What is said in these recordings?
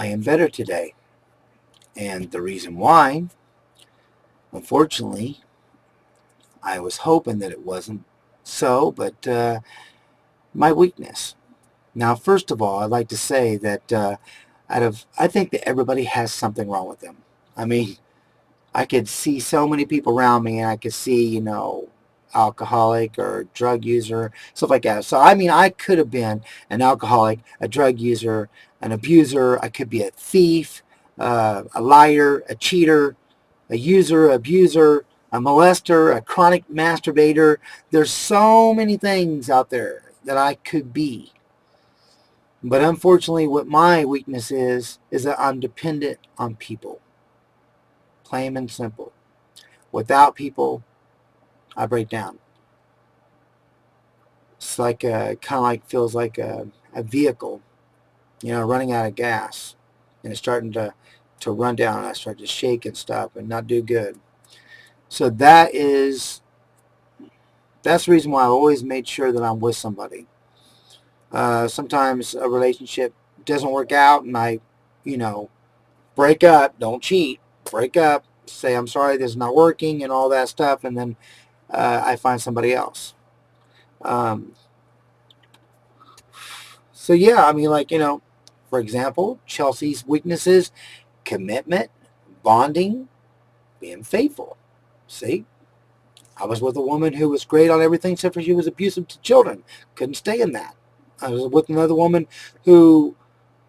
I am better today. And the reason why, unfortunately, I was hoping that it wasn't so, but my weakness. Now, first of all, I'd like to say that I think that everybody has something wrong with them. I mean, I could see so many people around me, and I could see, alcoholic or drug user, stuff like that. So, I mean, I could have been an alcoholic, a drug user, an abuser. I could be a thief, a liar, a cheater, a user, abuser, a molester, a chronic masturbator. There's so many things out there that I could be. But unfortunately, what my weakness is that I'm dependent on people, plain and simple. Without people, I break down. It's like kind of like feels like a vehicle, running out of gas, and it's starting to run down. I start to shake and stuff and not do good. So that's the reason why I've always made sure that I'm with somebody. Sometimes a relationship doesn't work out, and I, you know, break up. Don't cheat. Break up. Say I'm sorry. This is not working, and all that stuff, and then I find somebody else. Um, so yeah, I mean, like for example, Chelsea's weaknesses: commitment, bonding, being faithful. See, I was with a woman who was great on everything except for she was abusive to children. Couldn't stay in that. I was with another woman who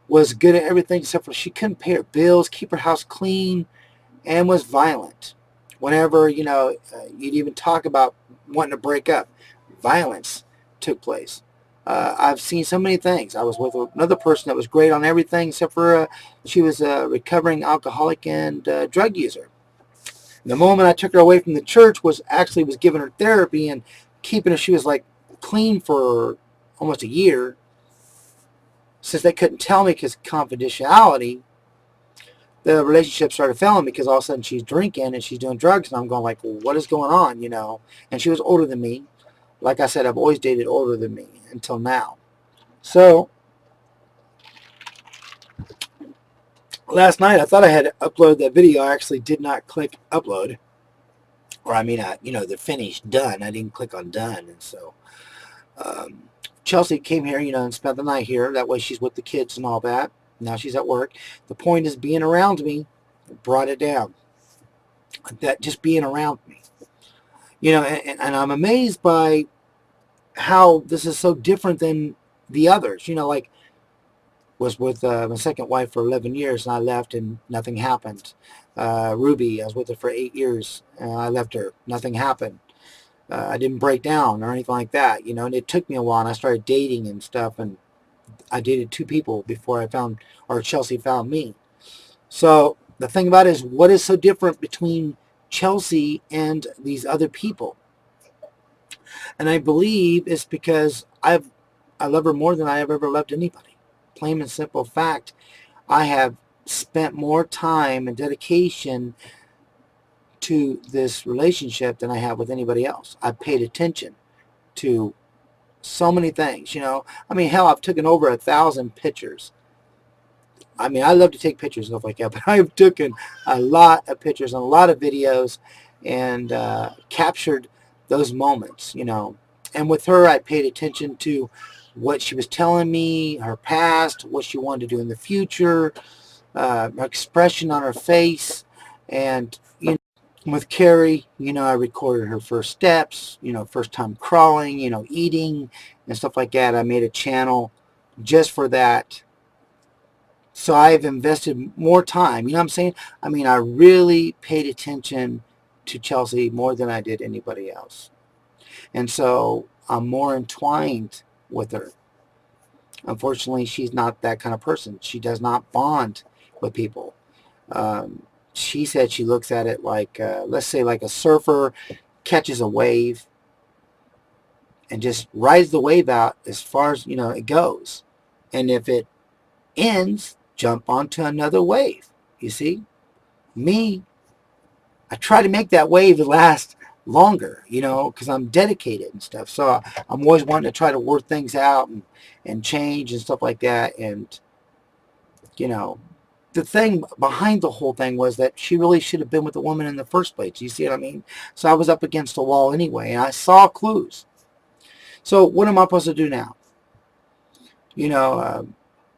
was good at everything except for she couldn't pay her bills, keep her house clean, and was violent. Whenever, you'd even talk about wanting to break up, violence took place. I've seen so many things. I was with another person that was great on everything except for she was a recovering alcoholic and drug user. The moment I took her away from the church was giving her therapy and keeping her. She was like clean for almost a year. Since they couldn't tell me because confidentiality, the relationship started failing because all of a sudden she's drinking and she's doing drugs, and I'm going like, well, what is going on, And she was older than me. Like I said, I've always dated older than me until now. So last night I thought I had uploaded that video. I actually did not click upload, or I mean, the finished done. I didn't click on done, and so um, Chelsea came here, and spent the night here. That way she's with the kids and all that. Now she's at work. The point is being around me brought it down. That just being around me, and I'm amazed by how this is so different than the others. Like was with my second wife for 11 years, and I left and nothing happened. Ruby, I was with her for 8 years, and I left her. Nothing happened. I didn't break down or anything like that, and it took me a while, and I started dating and stuff, and I dated two people before Chelsea found me. So the thing about it is, what is so different between Chelsea and these other people? And I believe it's because I love her more than I have ever loved anybody. Plain and simple fact. I have spent more time and dedication to this relationship than I have with anybody else. I've paid attention to so many things, I mean, hell, I've taken over 1,000 pictures. I mean, I love to take pictures and stuff like that, but I've taken a lot of pictures and a lot of videos and captured those moments, And with her, I paid attention to what she was telling me, her past, what she wanted to do in the future, her expression on her face, and with Carrie, I recorded her first steps, first time crawling, eating and stuff like that. I made a channel just for that. So I've invested more time. You know what I'm saying? I mean, I really paid attention to Chelsea more than I did anybody else. And so I'm more entwined with her. Unfortunately, she's not that kind of person. She does not bond with people. She said she looks at it like, let's say, like a surfer catches a wave and just rides the wave out as far as, it goes. And if it ends, jump onto another wave. You see? Me, I try to make that wave last longer, because I'm dedicated and stuff. So I'm always wanting to try to work things out and change and stuff like that. And, the thing behind the whole thing was that she really should have been with the woman in the first place. You see what I mean? So I was up against the wall anyway, and I saw clues. So what am I supposed to do now? You know,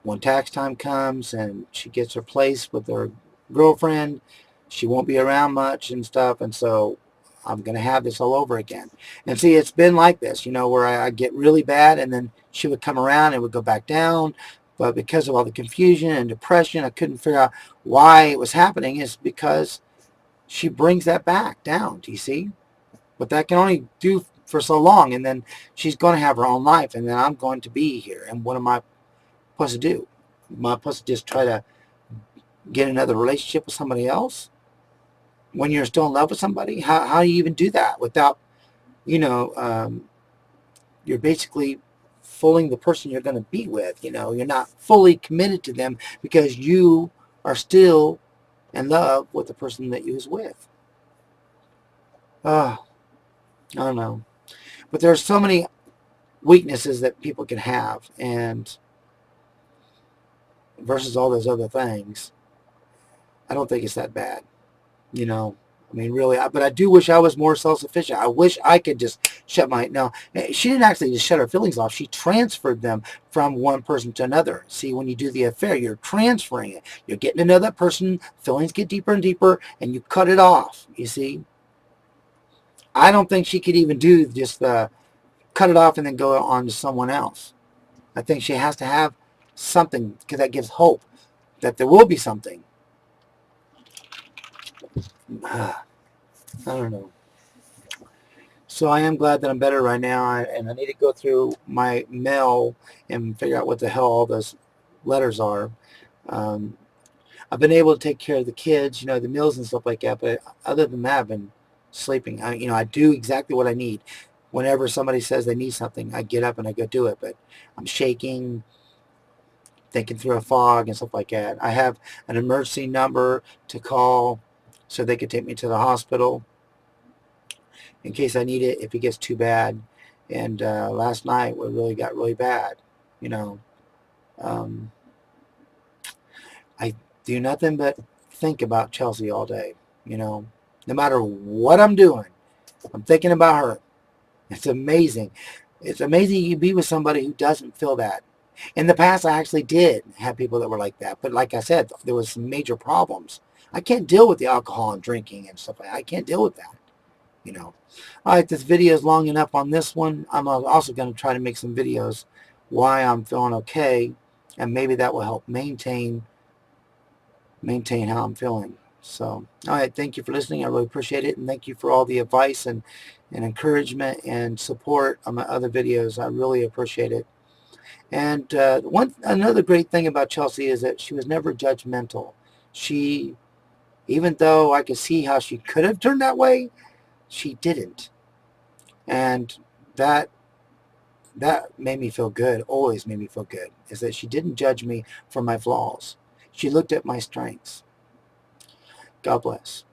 when tax time comes and she gets her place with her girlfriend, she won't be around much and stuff, and so I'm going to have this all over again. And see, it's been like this, you know, where I get really bad and then she would come around and would go back down. But because of all the confusion and depression, I couldn't figure out why it was happening. Is because she brings that back down. Do you see? But that can only do for so long, and then she's going to have her own life, and then I'm going to be here. And what am I supposed to do? Am I supposed to just try to get another relationship with somebody else when you're still in love with somebody? How do you even do that without, you know, you're basically fooling the person you're going to be with. You know, you're not fully committed to them because you are still in love with the person that you was with. Oh, I don't know. But there's so many weaknesses that people can have, and versus all those other things, I don't think it's that bad. You know, I mean, really, but I do wish I was more self-sufficient. I wish I could just shut my, no, she didn't actually just shut her feelings off. She transferred them from one person to another. See, when you do the affair, you're transferring it. You're getting to know that person, feelings get deeper and deeper, and you cut it off, you see. I don't think she could even do just cut it off and then go on to someone else. I think she has to have something because that gives hope that there will be something. I don't know. So I am glad that I'm better right now, and I need to go through my mail and figure out what the hell all those letters are. Um, I've been able to take care of the kids, you know, the meals and stuff like that, but other than that, I've been sleeping. You know, I do exactly what I need. Whenever somebody says they need something, I get up and I go do it, but I'm shaking, thinking through a fog and stuff like that. I have an emergency number to call so they could take me to the hospital in case I need it if it gets too bad. And last night it really got really bad. You know, um, I do nothing but think about Chelsea all day. You know, no matter what I'm doing, I'm thinking about her. It's amazing. It's amazing you can be with somebody who doesn't feel that. In the past, I actually did have people that were like that. But like I said, there was some major problems. I can't deal with the alcohol and drinking and stuff like that. I can't deal with that. You know. All right, this video is long enough on this one. I'm also going to try to make some videos why I'm feeling okay, and maybe that will help maintain how I'm feeling. So, all right, thank you for listening. I really appreciate it, and thank you for all the advice and encouragement and support on my other videos. I really appreciate it. And another great thing about Chelsea is that she was never judgmental. She, even though I could see how she could have turned that way, she didn't. And that made me feel good, always made me feel good, is that she didn't judge me for my flaws. She looked at my strengths. God bless.